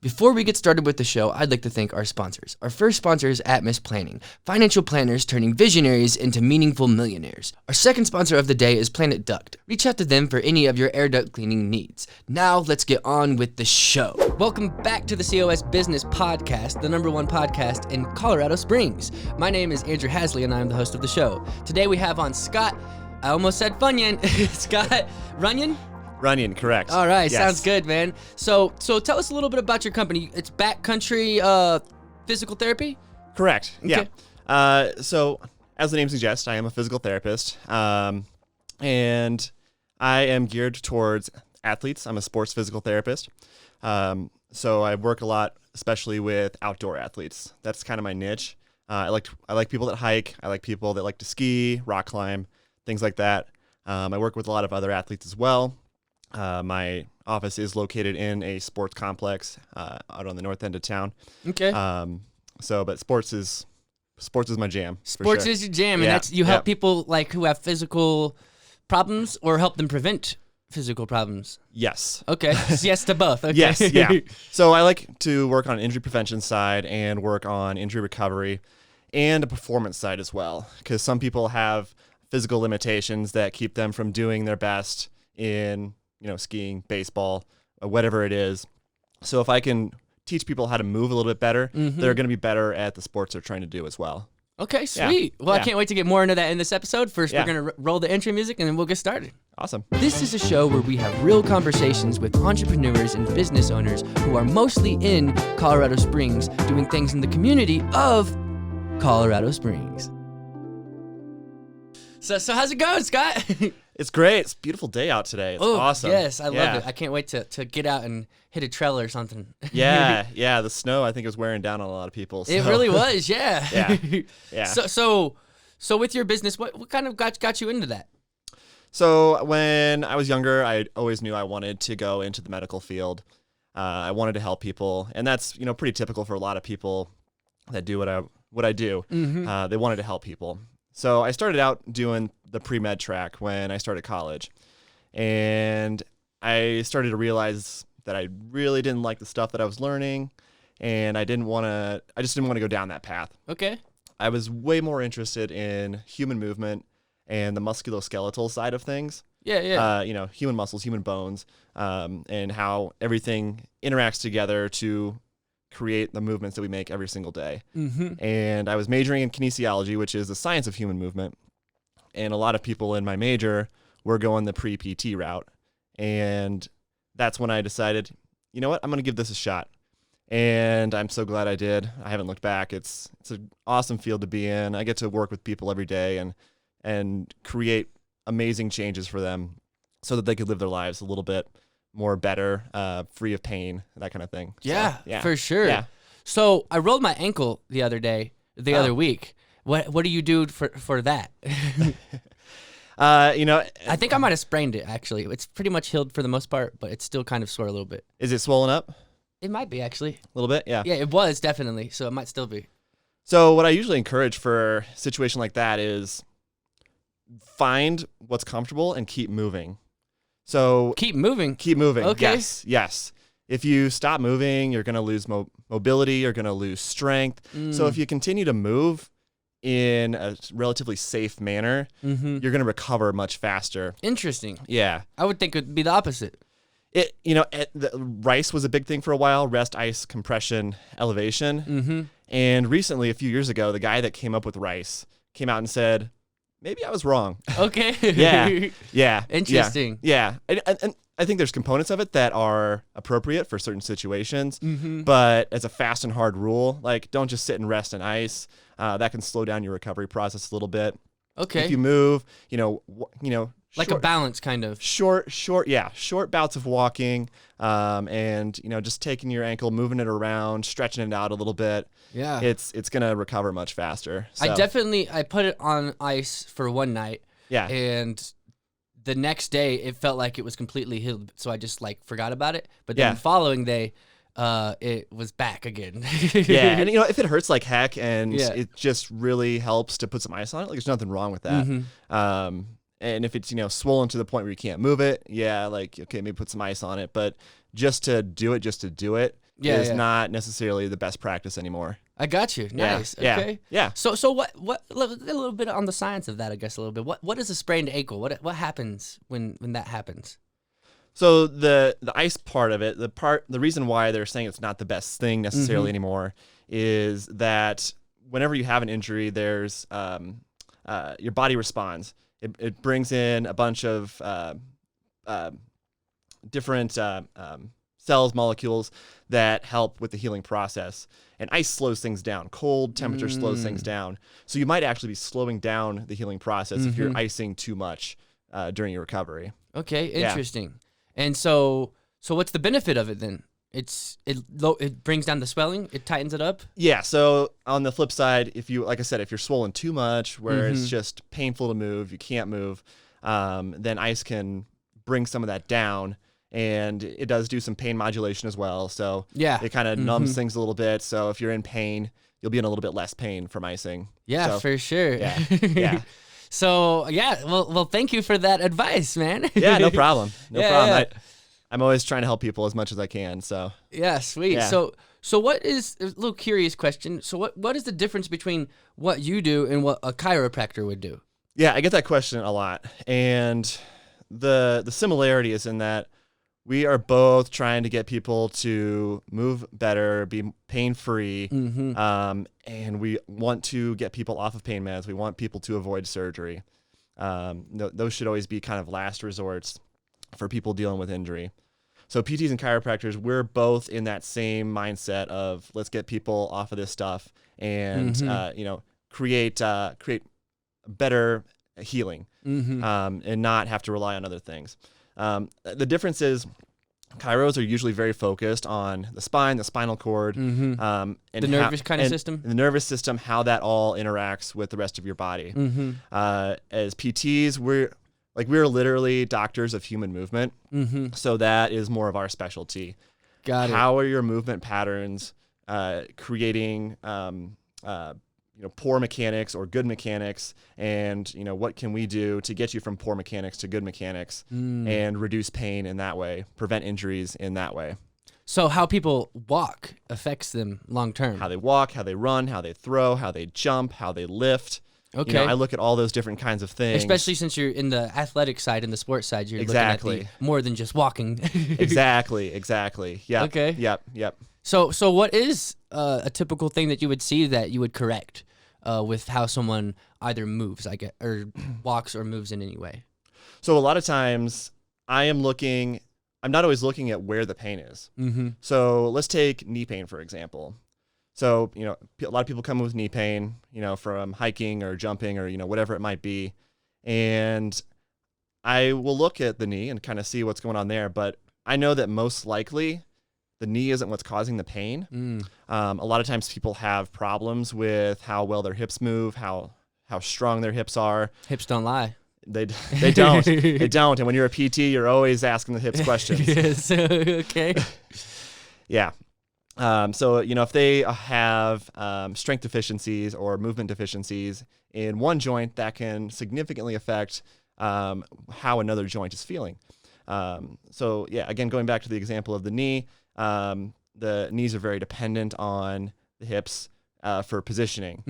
Before we get started with the show, I'd like to thank our sponsors. Our first sponsor is Atmos Planning, financial planners turning visionaries into meaningful millionaires. Our second sponsor of the day is Planet Duct. Reach out to them for any of your air duct cleaning needs. Now, let's get on with the show. Welcome back to the COS Business Podcast, the #1 podcast in Colorado Springs. My name is Andrew Hasley, and I'm the host of the show. Today we have on Scott, I almost said Runyon, Scott Runyon? Runyon, correct. All right, yes. Sounds good, man. So tell us a little bit about your company. It's Backcountry Physical Therapy? Correct, Okay. yeah. So, as the name suggests, I am a physical therapist, and I am geared towards athletes. I'm a sports physical therapist. So I work a lot, especially with outdoor athletes. That's kind of my niche. I like people that hike. I like people that like to ski, rock climb, things like that. I work with a lot of other athletes as well. My office is located in a sports complex out on the north end of town. Okay. But sports is my jam. Sports is your jam, and that's you help people like who have physical problems or help them prevent physical problems. Yes. Okay. Yes to both. Okay. Yes. Yeah. So I like to work on injury prevention side and work on injury recovery and a performance side as well, because some people have physical limitations that keep them from doing their best in skiing, baseball, whatever it is. So if I can teach people how to move a little bit better, they're going to be better at the sports they're trying to do as well. Okay, sweet. Yeah. Well, I can't wait to get more into that in this episode. First, we're going to roll the intro music, and then we'll get started. Awesome. This is a show where we have real conversations with entrepreneurs and business owners who are mostly in Colorado Springs, doing things in the community of Colorado Springs. So how's it going, Scott? It's great. It's a beautiful day out today. It's awesome. Yes, I love it. I can't wait to get out and hit a trail or something. Yeah. The snow, I think, is wearing down on a lot of people. So. It really was, yeah. Yeah. So with your business, what kind of got you into that? So when I was younger, I always knew I wanted to go into the medical field. I wanted to help people, and that's pretty typical for a lot of people that do what I do. Mm-hmm. They wanted to help people. So I started out doing the pre-med track when I started college, and I started to realize that I really didn't like the stuff that I was learning, and I just didn't want to go down that path. Okay. I was way more interested in human movement and the musculoskeletal side of things. Yeah. Human muscles, human bones, and how everything interacts together to create the movements that we make every single day. Mm-hmm. And I was majoring in kinesiology, which is the science of human movement. And a lot of people in my major were going the pre-PT route. And that's when I decided, you know what, I'm going to give this a shot. And I'm so glad I did. I haven't looked back. It's an awesome field to be in. I get to work with people every day and create amazing changes for them so that they could live their lives a little bit more better, free of pain, that kind of thing. Yeah, so, for sure. Yeah. So I rolled my ankle the other other week. What do you do for that? I think I might have sprained it, actually. It's pretty much healed for the most part, but it's still kind of sore a little bit. Is it swollen up? It might be, actually. A little bit, yeah. Yeah, it was, definitely, so it might still be. So what I usually encourage for a situation like that is find what's comfortable and keep moving. So keep moving. Keep moving. Okay. Yes. If you stop moving, you're going to lose mobility. You're going to lose strength. So if you continue to move in a relatively safe manner, you're going to recover much faster. Interesting. Yeah. I would think it would be the opposite. RICE was a big thing for a while, rest, ice, compression, elevation. Mm-hmm. And recently, a few years ago, the guy that came up with RICE came out and said, maybe I was wrong. Okay. Yeah. Interesting. Yeah. And I think there's components of it that are appropriate for certain situations, mm-hmm. but as a fast and hard rule, like don't just sit and rest and ice. That can slow down your recovery process a little bit. Okay. If you move, like a balance kind of. Short bouts of walking, and just taking your ankle, moving it around, stretching it out a little bit. Yeah. It's gonna recover much faster. So. I put it on ice for one night. Yeah. And the next day it felt like it was completely healed, so I just forgot about it. But then the following day, it was back again. Yeah, and if it hurts like heck and it just really helps to put some ice on it, there's nothing wrong with that. Mm-hmm. And if it's swollen to the point where you can't move it, okay, maybe put some ice on it. But just to do it, is yeah. not necessarily the best practice anymore. I got you. Yeah, Nice. yeah, Okay. yeah. So what a little bit on the science of that, I guess, a little bit. What is a sprained ankle? What happens when that happens? So the ice part of it, the reason why they're saying it's not the best thing necessarily anymore is that whenever you have an injury, there's your body responds. It brings in a bunch of different cells, molecules that help with the healing process. And ice slows things down. Cold temperature slows things down. So you might actually be slowing down the healing process if you're icing too much during your recovery. Okay, interesting. And so what's the benefit of it then? It brings down the swelling, it tightens it up. Yeah. So on the flip side, if you, like I said, if you're swollen too much, where it's just painful to move, you can't move, then ice can bring some of that down, and it does do some pain modulation as well. So it kind of numbs things a little bit. So if you're in pain, you'll be in a little bit less pain from icing. Yeah, so, for sure. Yeah. Yeah. So well, thank you for that advice, man. Yeah, no problem. No problem. Yeah. I'm always trying to help people as much as I can. So yeah, sweet. Yeah. So what is a little curious question? So what is the difference between what you do and what a chiropractor would do? Yeah, I get that question a lot, and the similarity is in that we are both trying to get people to move better, be pain-free, and we want to get people off of pain meds. We want people to avoid surgery. Those should always be kind of last resorts for people dealing with injury. So PTs and chiropractors, we're both in that same mindset of let's get people off of this stuff and create better healing and not have to rely on other things. The difference is chiros are usually very focused on the spine, the spinal cord, and the nervous system. The nervous system, how that all interacts with the rest of your body. As PTs, we're literally doctors of human movement. So that is more of our specialty. Got it. How are your movement patterns creating poor mechanics or good mechanics, and what can we do to get you from poor mechanics to good mechanics and reduce pain in that way, prevent injuries in that way. So how people walk affects them long term. How they walk, how they run, how they throw, how they jump, how they lift. Okay. I look at all those different kinds of things. Especially since you're in the athletic side and the sports side, you're Exactly. looking at more than just walking. Exactly. Yeah. Okay. Yep. So what is a typical thing that you would see that you would correct with how someone either moves, or walks or moves in any way? So a lot of times I'm not always looking at where the pain is. So let's take knee pain, for example. So, a lot of people come with knee pain, from hiking or jumping or, whatever it might be. And I will look at the knee and kind of see what's going on there. But I know that most likely the knee isn't what's causing the pain. A lot of times people have problems with how well their hips move, how strong their hips are. Hips don't lie. They don't. They don't. And when you're a PT, you're always asking the hips questions. Yes. Okay. Yeah. So, if they have strength deficiencies or movement deficiencies in one joint, that can significantly affect how another joint is feeling. So, yeah, again, going back to the example of the knee, the knees are very dependent on the hips for positioning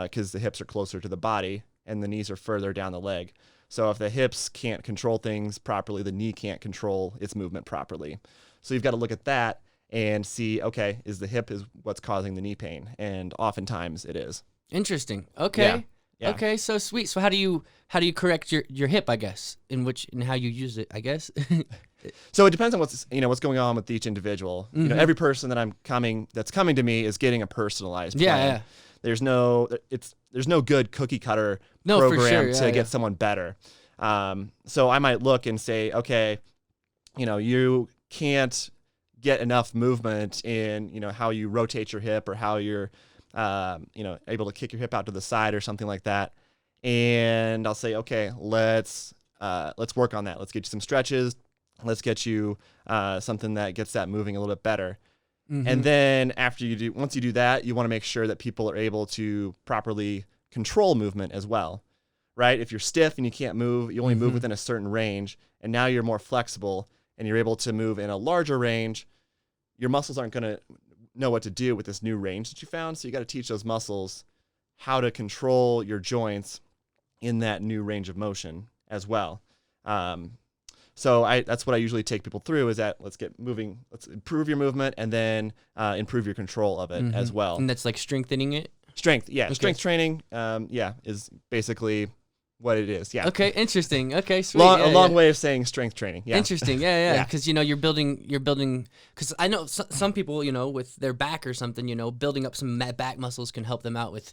because the hips are closer to the body and the knees are further down the leg. So if the hips can't control things properly, the knee can't control its movement properly. So you've got to look at that and see, okay, is the hip is what's causing the knee pain? And oftentimes it is. Interesting. Okay. Yeah. Okay, so sweet. So how do you correct your hip, I guess, in how you use it, I guess? So it depends on what's going on with each individual. Every person that's coming to me is getting a personalized plan. Yeah. There's no good cookie cutter program to get someone better. So I might look and say, okay, you can't get enough movement in, how you rotate your hip or how you're, able to kick your hip out to the side or something like that. And I'll say, okay, let's work on that. Let's get you some stretches. Let's get you something that gets that moving a little bit better. And then once you do that, you want to make sure that people are able to properly control movement as well, right? If you're stiff and you can't move, you only move within a certain range, and now you're more flexible and you're able to move in a larger range, your muscles aren't going to know what to do with this new range that you found. So you got to teach those muscles how to control your joints in that new range of motion as well. So that's what I usually take people through is that let's get moving, let's improve your movement and then improve your control of it as well. And that's like strengthening it? Strength, yeah. Okay. Strength training, is basically what it is. Yeah. Okay, interesting. Okay, sweet. A long way of saying strength training. Yeah. Interesting. Yeah. Because you're building. Because I know some people, with their back or something, building up some back muscles can help them out with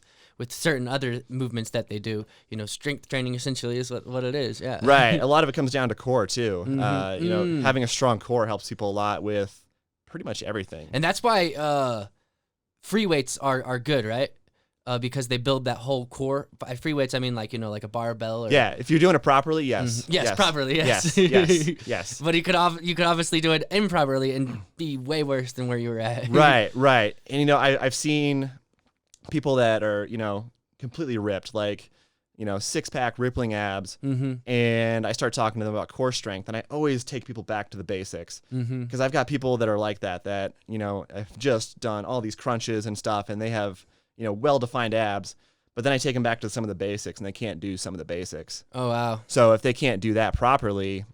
certain other movements that they do. Strength training essentially is what it is. Yeah. Right. A lot of it comes down to core too. Having a strong core helps people a lot with pretty much everything. And that's why free weights are good, right? Because they build that whole core. By free weights, I mean like a barbell. Or, yeah, if you're doing it properly, yes. Yes, properly, yes. Yes. But you could obviously do it improperly and be way worse than where you were at. Right. And I've seen people that are completely ripped, like 6-pack rippling abs, and I start talking to them about core strength, and I always take people back to the basics because I've got people that are like that have just done all these crunches and stuff, and they have well-defined abs, but then I take them back to some of the basics and they can't do some of the basics. Oh, wow. So if they can't do that properly,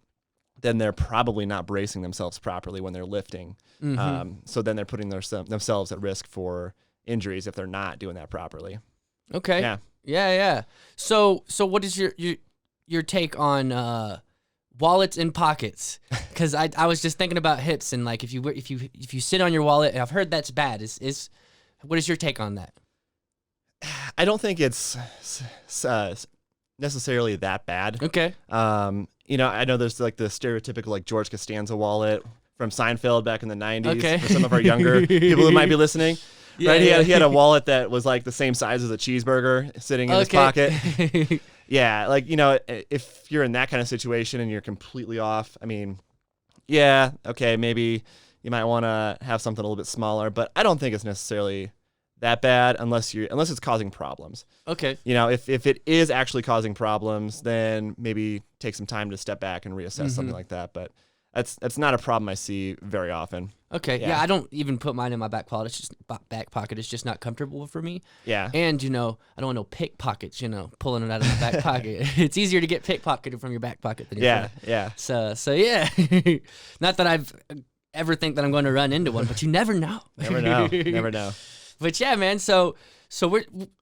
then they're probably not bracing themselves properly when they're lifting. So then they're putting themselves at risk for injuries if they're not doing that properly. Okay. Yeah. So what is your take on wallets and pockets? Because I was just thinking about hips and like if you sit on your wallet, and I've heard that's bad. What is your take on that? I don't think it's necessarily that bad. Okay. I know there's like the stereotypical like George Costanza wallet from Seinfeld back in the 90s. Okay. For some of our younger people who might be listening. Yeah, right? He had a wallet that was like the same size as a cheeseburger sitting in his pocket. Yeah, like, if you're in that kind of situation and you're completely off, I mean, yeah, okay, maybe you might want to have something a little bit smaller, but I don't think it's necessarily that bad unless it's causing problems. Okay. If it is actually causing problems, then maybe take some time to step back and reassess something like that. But that's not a problem I see very often. Okay. Yeah, I don't even put mine in my back pocket. It's just back pocket. It's just not comfortable for me. Yeah. And I don't want no pickpockets. Pulling it out of my back pocket. It's easier to get pickpocketed from your back pocket than your front. Yeah. So yeah. Not that I've ever think that I'm going to run into one, but you never know. Never know. But yeah, man. So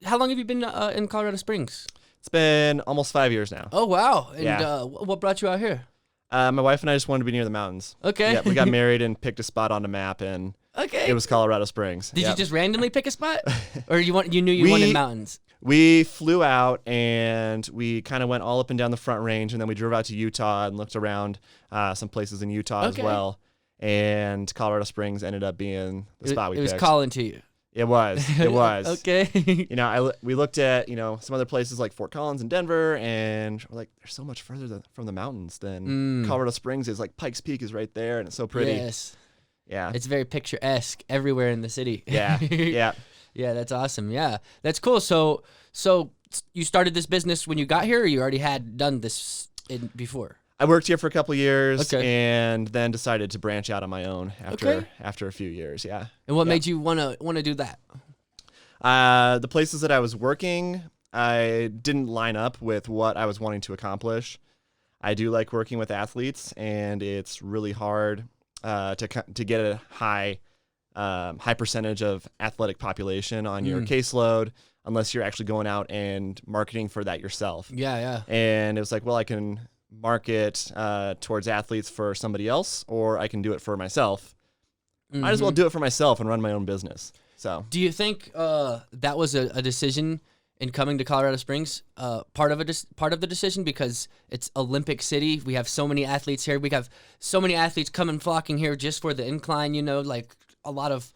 how long have you been in Colorado Springs? It's been almost 5 years now. Oh wow! And what brought you out here? My wife and I just wanted to be near the mountains. Okay. Yeah, we got married and picked a spot on the map, and it was Colorado Springs. Did you just randomly pick a spot, or you knew you wanted mountains? We flew out and we kind of went all up and down the Front Range, and then we drove out to Utah and looked around some places in Utah as well. And Colorado Springs ended up being the spot we picked. It was calling to you. It was. Okay. We looked at, some other places like Fort Collins and Denver, and we're like, they're so much further from the mountains than Colorado Springs is. Like Pikes Peak is right there, and it's so pretty. Yes. Yeah. It's very picturesque everywhere in the city. Yeah. Yeah. Yeah, that's awesome. Yeah. That's cool. So you started this business when you got here, or you already had done this before? I worked here for a couple of years and then decided to branch out on my own after a few years. Yeah. And what made you want to do that? The places that I was working, I didn't line up with what I was wanting to accomplish. I do like working with athletes, and it's really hard to get a high percentage of athletic population on your caseload unless you're actually going out and marketing for that yourself. Yeah. And it was like, well, I can market towards athletes for somebody else, or I can do it for myself. Might as well do it for myself and run my own business. So, do you think that was a decision in coming to Colorado Springs? Part of the decision because it's Olympic City. We have so many athletes here. We have so many athletes coming flocking here just for the incline. Like a lot of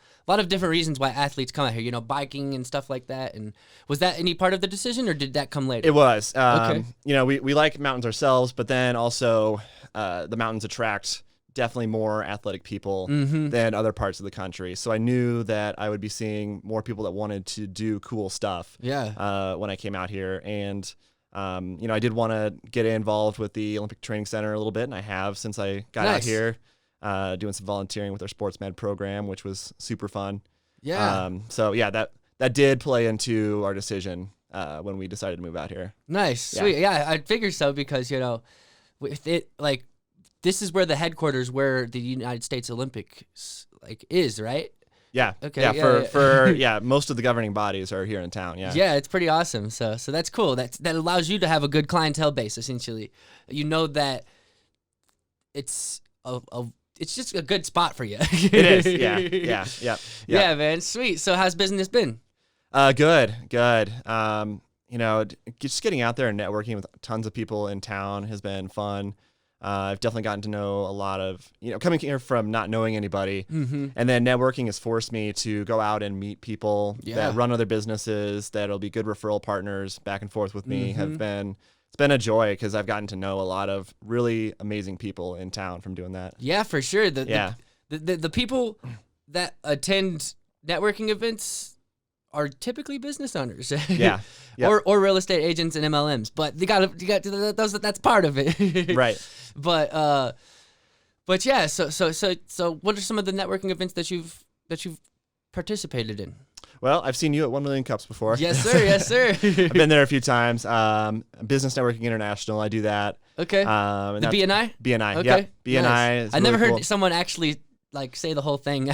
different reasons why athletes come out here. Biking and stuff like that. And was that any part of the decision, or did that come later? It was. We like mountains ourselves, but then also the mountains attract definitely more athletic people than other parts of the country. So I knew that I would be seeing more people that wanted to do cool stuff. Yeah. When I came out here, and I did want to get involved with the Olympic Training Center a little bit, and I have since I got out here. doing some volunteering with our sports med program, which was super fun. Yeah. So yeah, that did play into our decision when we decided to move out here. Nice. Yeah. Sweet. Yeah, I figured so because, with it, like, this is where the headquarters where the United States Olympics, like, is, right? Yeah. Okay. Yeah. For most of the governing bodies are here in town. Yeah. Yeah, it's pretty awesome. So that's cool. That allows you to have a good clientele base, essentially. You know that it's it's just a good spot for you. It is. Yeah. Yeah, man. Sweet. So how's business been? Good. Just getting out there and networking with tons of people in town has been fun. I've definitely gotten to know a lot of, coming here from not knowing anybody, and then networking has forced me to go out and meet people that run other businesses that'll be good referral partners back and forth with me. It's been a joy because I've gotten to know a lot of really amazing people in town from doing that. Yeah, for sure. The people that attend networking events are typically business owners. Yeah. Yep. Or real estate agents and MLMs, but you got that's part of it. Right. But yeah, so what are some of the networking events that you've participated in? Well, I've seen you at 1 Million Cups before. Yes, sir. Yes, sir. I've been there a few times. Business Networking International, I do that. Okay. And the BNI? BNI. Okay. Yep. BNI. Nice. Is I never really heard cool. someone actually say the whole thing.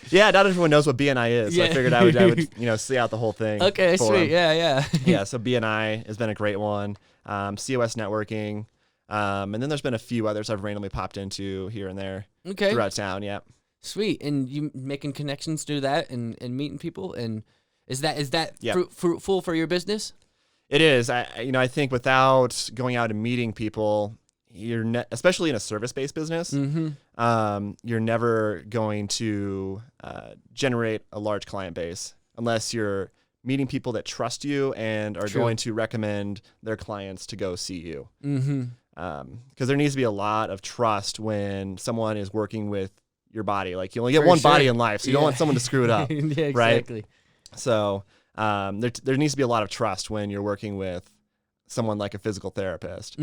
Yeah, not everyone knows what BNI is. So I figured I would see out the whole thing. Okay, for sweet. them. Yeah. Yeah, so BNI has been a great one. COS Networking. And then there's been a few others I've randomly popped into here and there throughout town. Yeah. Sweet. And you making connections through that and meeting people, and is that fruitful for your business? It is. I think without going out and meeting people, especially in a service-based business, you're never going to generate a large client base unless you're meeting people that trust you and are going to recommend their clients to go see you. Because there needs to be a lot of trust when someone is working with your body. Like, you only get one body in life, so you don't want someone to screw it up. Yeah, exactly. Right? So there needs to be a lot of trust when you're working with someone like a physical therapist.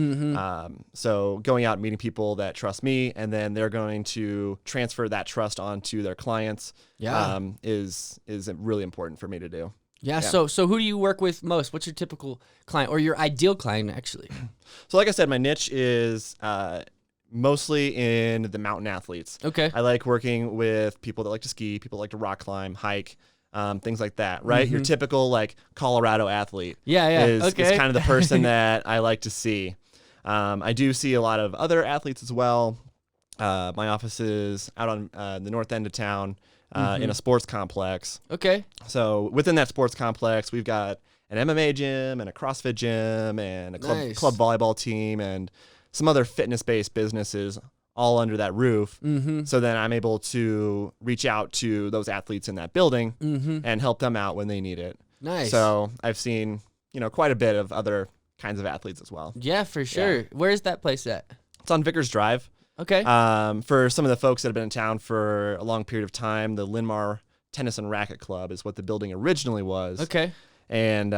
So going out and meeting people that trust me, and then they're going to transfer that trust onto their clients is really important for me to do. Yeah. So who do you work with most? What's your typical client or your ideal client, actually? So like I said, my niche is mostly in the mountain athletes. Okay. I like working with people that like to ski, people that like to rock climb, hike, things like that, right? Your typical like Colorado athlete is kind of the person that I like to see. I do see a lot of other athletes as well. My office is out on the north end of town in a sports complex. Okay. So within that sports complex, we've got an MMA gym and a CrossFit gym and a club volleyball team and some other fitness-based businesses all under that roof. So then I'm able to reach out to those athletes in that building and help them out when they need it. Nice. So I've seen, quite a bit of other kinds of athletes as well. Yeah, for sure. Yeah. Where is that place at? It's on Vickers Drive. Okay. For some of the folks that have been in town for a long period of time, the Linmar Tennis and Racket Club is what the building originally was. Okay. And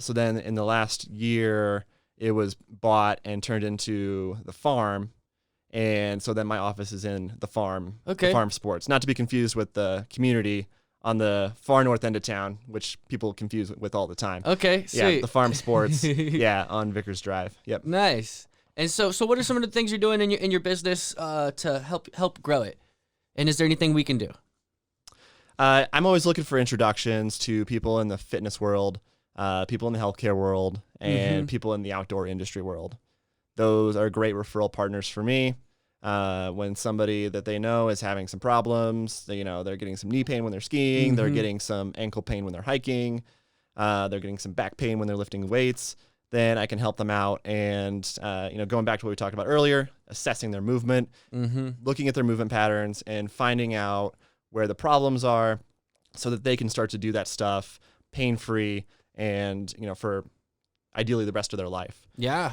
so then in the last year, it was bought and turned into the farm. And so then my office is in the farm, the farm sports, not to be confused with the community on the far north end of town, which people confuse with all the time. Okay, sweet. Yeah, the farm sports, on Vickers Drive. Yep. Nice. And so what are some of the things you're doing in your business to help grow it? And is there anything we can do? I'm always looking for introductions to people in the fitness world, people in the healthcare world, and people in the outdoor industry world. Those are great referral partners for me. When somebody that they know is having some problems, they're getting some knee pain when they're skiing, they're getting some ankle pain when they're hiking, they're getting some back pain when they're lifting weights, then I can help them out. And, going back to what we talked about earlier, assessing their movement, looking at their movement patterns and finding out where the problems are so that they can start to do that stuff pain-free and, for ideally the rest of their life. Yeah.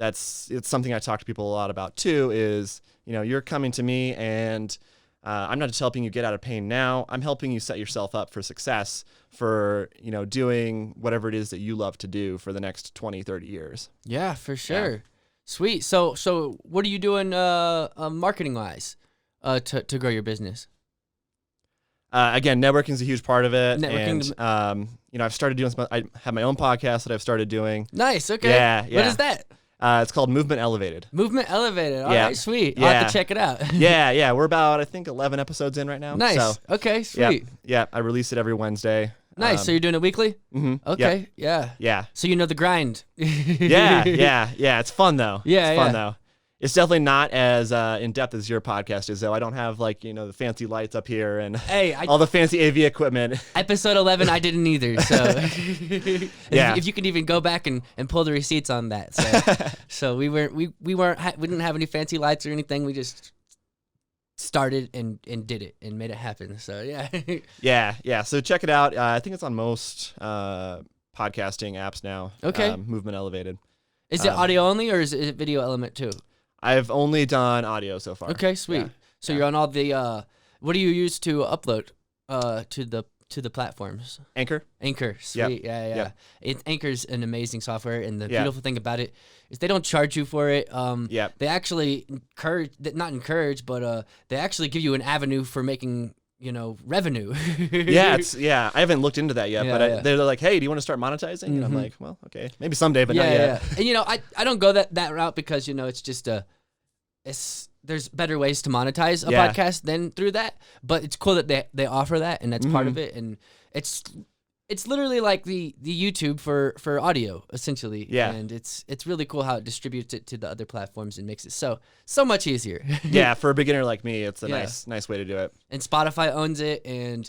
It's something I talk to people a lot about too, is, you're coming to me and I'm not just helping you get out of pain now. I'm helping you set yourself up for success for, doing whatever it is that you love to do for the next 20, 30 years. Yeah, for sure. Yeah. Sweet. So what are you doing marketing wise to grow your business? Again, networking is a huge part of it. Networking. And, I've started doing I have my own podcast that I've started doing. Nice. Okay. Yeah. What is that? It's called Movement Elevated. Movement Elevated. All Yeah. right, sweet. Yeah. I'll have to check it out. Yeah. We're about, I think, 11 episodes in right now. Nice. So, Okay, sweet. yeah. I release it every Wednesday. Nice. So you're doing it weekly? Mm-hmm. Okay. Yeah. Yeah. So you know the grind. Yeah. It's fun though. Yeah, It's fun though. It's definitely not as in depth as your podcast is, though. I don't have the fancy lights up here and all the fancy AV equipment. Episode 11, I didn't either. So Yeah. if you can even go back and pull the receipts on that. So so we didn't have any fancy lights or anything. We just started and did it and made it happen. So yeah. Yeah. So check it out. I think it's on most podcasting apps now. Okay. Movement Elevated. Is it audio only or is it video element too? I've only done audio so far. Okay, sweet. Yeah. So you're on all the what do you use to upload to the platforms? Anchor. Sweet. Yep. Anchor's an amazing software, and the Yeah. beautiful thing about it is they don't charge you for it. Yep. They actually not encourage, but they actually give you an avenue for making revenue. Yeah. I haven't looked into that yet, Yeah, but yeah. they're like, hey, do you want to start monetizing? And I'm like, well, okay, maybe someday, but not yet. And I don't go that route because it's just there's better ways to monetize a Yeah. podcast than through that, but it's cool that they offer that, and that's part of it, and it's literally like the YouTube for audio essentially. Yeah. And it's really cool how it distributes it to the other platforms and makes it so much easier. Yeah, for a beginner like me, it's a Yeah. nice way to do it. And Spotify owns it, and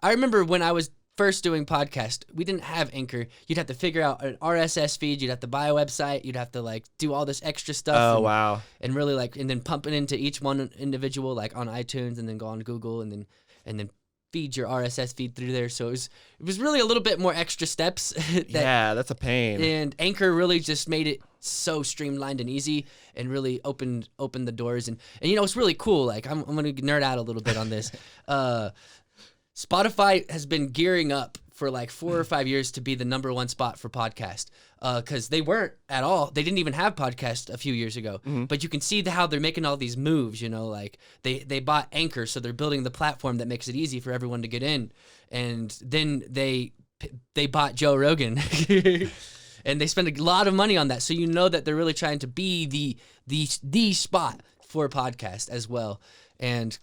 I remember when I was first doing podcast, we didn't have Anchor. You'd have to figure out an RSS feed, you'd have to buy a website, you'd have to do all this extra stuff. Oh, and, wow. And really and then pump it into each one individual, like on iTunes, and then go on Google, and then feed your RSS feed through there. So it was really a little bit more extra steps. That's a pain. And Anchor really just made it so streamlined and easy, and really opened the doors. And it's really cool. Like I'm gonna nerd out a little bit on this. Spotify has been gearing up for like 4 or 5 years to be the #1 spot for podcast, because they weren't at all. They didn't even have podcast a few years ago. But you can see how they're making all these moves. Like they bought Anchor, so they're building the platform that makes it easy for everyone to get in. And then they bought Joe Rogan, and they spend a lot of money on that. So that they're really trying to be the spot for podcast as well. And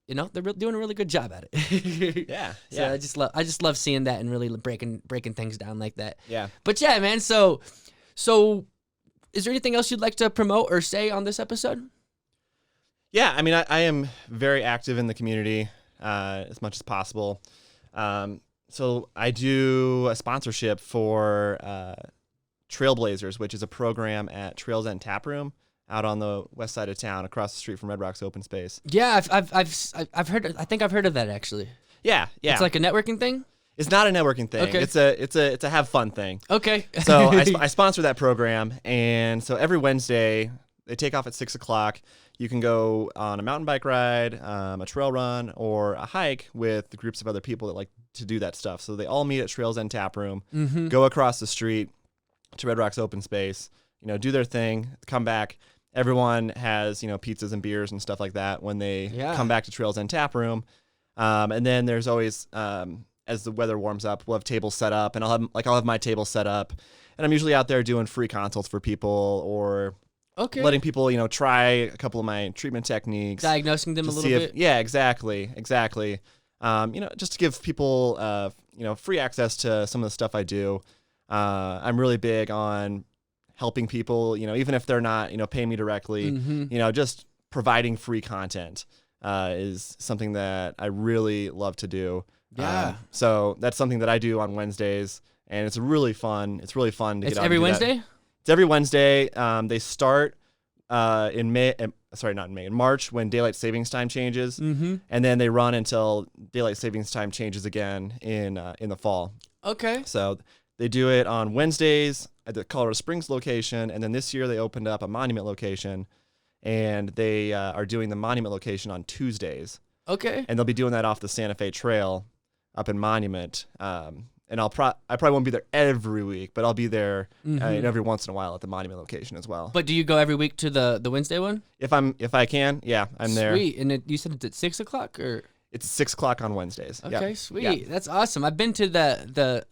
they're doing a really good job at it. Yeah. So I just love seeing that and really breaking things down like that. Yeah. But yeah, man. So is there anything else you'd like to promote or say on this episode? Yeah. I mean, I am very active in the community as much as possible. So I do a sponsorship for Trailblazers, which is a program at Trails End Tap Room out on the west side of town, across the street from Red Rocks Open Space. Yeah, I've heard. I think I've heard of that actually. Yeah. It's like a networking thing. It's not a networking thing. Okay. It's a have fun thing. Okay. So I sponsor that program, and so every Wednesday they take off at 6:00. You can go on a mountain bike ride, a trail run, or a hike with the groups of other people that like to do that stuff. So they all meet at Trails End Tap Room, go across the street to Red Rocks Open Space, do their thing, come back. Everyone has, pizzas and beers and stuff like that when they come back to Trails End Tap Room. And then there's always, as the weather warms up, we'll have tables set up, and I'll have my table set up. And I'm usually out there doing free consults for people, or letting people, try a couple of my treatment techniques. Diagnosing them a little bit. Yeah, exactly. Just to give people, free access to some of the stuff I do. I'm really big on helping people, even if they're not, paying me directly, just providing free content is something that I really love to do. Yeah. So that's something that I do on Wednesdays, and it's really fun. It's really fun to get out every and do Wednesday? that. It's every Wednesday. They start in March when daylight savings time changes, and then they run until daylight savings time changes again in the fall. Okay. So they do it on Wednesdays at the Colorado Springs location, and then this year they opened up a Monument location, and they are doing the Monument location on Tuesdays. Okay. And they'll be doing that off the Santa Fe Trail up in Monument. and I probably won't be there every week, but I'll be there every once in a while at the Monument location as well. But do you go every week to the Wednesday one? If I can, yeah, I'm there. Sweet. And you said it's at 6 o'clock or? It's 6 o'clock on Wednesdays. Okay, Yep. sweet. Yep. That's awesome. I've been to the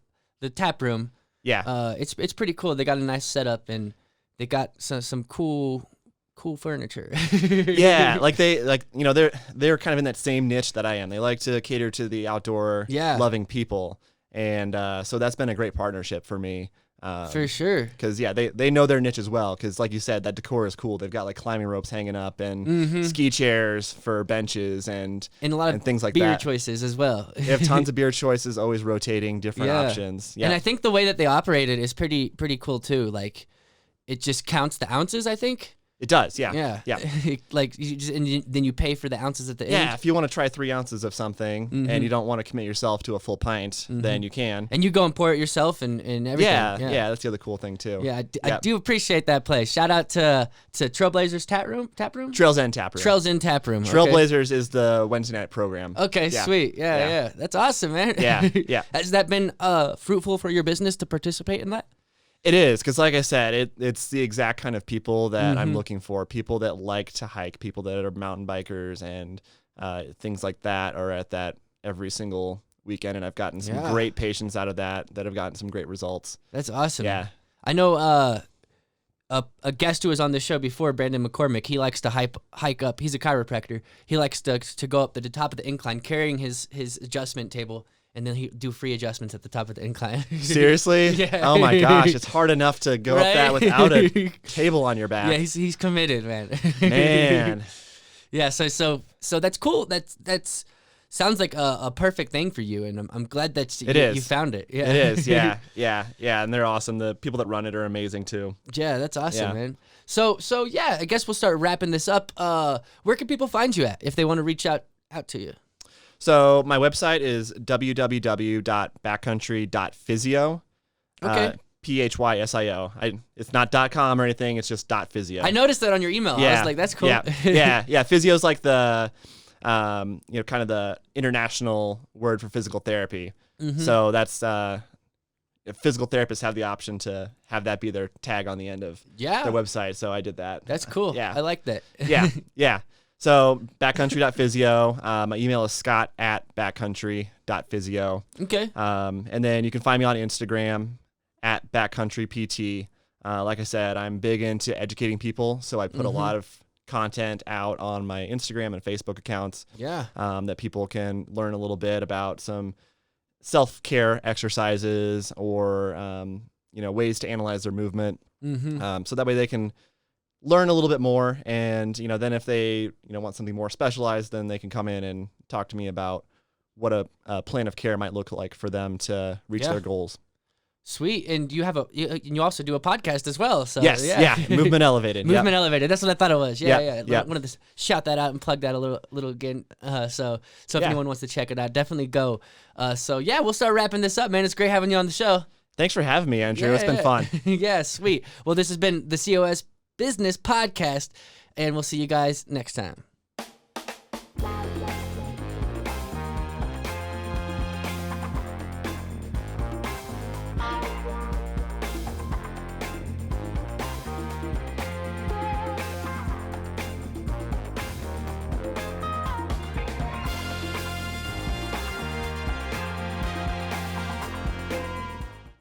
tap room. Yeah. It's pretty cool. They got a nice setup and they got some cool furniture. Yeah, they're kind of in that same niche that I am. They like to cater to the outdoor loving people, and so that's been a great partnership for me. For sure. Because they know their niche as well. Because like you said, that decor is cool. They've got like climbing ropes hanging up and ski chairs for benches and a lot of things like beer that. choices as well. They have tons of beer choices, always rotating different options. Yeah, and I think the way that they operate it is pretty cool too. Like, it just counts the ounces, I think. It does, yeah. Yeah. Like, then you pay for the ounces at the end. Yeah, if you want to try 3 ounces of something and you don't want to commit yourself to a full pint, then you can. And you go and pour it yourself and everything. Yeah, that's the other cool thing too. Yeah, I do appreciate that place. Shout out to Trailblazers Tap Room? Trails End Tap Room. Trails End Tap Room. Trailblazers is the Wednesday night program. Okay, sweet. Yeah. That's awesome, man. Yeah. Has that been fruitful for your business to participate in that? It is, because like I said, it's the exact kind of people that I'm looking for. People that like to hike, people that are mountain bikers and things like that are at that every single weekend. And I've gotten some great patients out of that have gotten some great results. That's awesome. Yeah. I know a guest who was on this show before, Brandon McCormick, he likes to hike up. He's a chiropractor. He likes to go up to the top of the incline carrying his adjustment table. And then he do free adjustments at the top of the incline. Seriously? Yeah. Oh my gosh, it's hard enough to go up that without a table on your back. Yeah, he's committed, man. Man. Yeah, so that's cool. That's sounds like a perfect thing for you, and I'm glad that you found it. Yeah. It is. Yeah, and they're awesome. The people that run it are amazing too. Yeah, that's awesome, man. So yeah, I guess we'll start wrapping this up. Where can people find you at if they want to reach out to you? So my website is www.backcountry.physio. Okay. PHYSIO. It's not .com or anything. It's just .physio. I noticed that on your email. I was like, that's cool. Yeah. Physio's like the, kind of the international word for physical therapy. So that's physical therapists have the option to have that be their tag on the end of their website. So I did that. That's cool. Yeah. I like that. Yeah. So backcountry.physio. My email is scott@backcountry.physio. Okay. And then you can find me on Instagram @backcountrypt. Like I said, I'm big into educating people, so I put a lot of content out on my Instagram and Facebook accounts. Yeah. That people can learn a little bit about some self-care exercises or ways to analyze their movement. So that way they can learn a little bit more, and then if they want something more specialized, then they can come in and talk to me about what a plan of care might look like for them to reach their goals. Sweet. And you also do a podcast as well. So yes, Movement Elevated. Movement Elevated. That's what I thought it was. Yeah. Yeah. I wanted to shout that out and plug that a little again. So if anyone wants to check it out, definitely go. We'll start wrapping this up, man. It's great having you on the show. Thanks for having me, Andrew. It's been fun. Yeah, sweet. Well, this has been the COS Business Podcast, and we'll see you guys next time.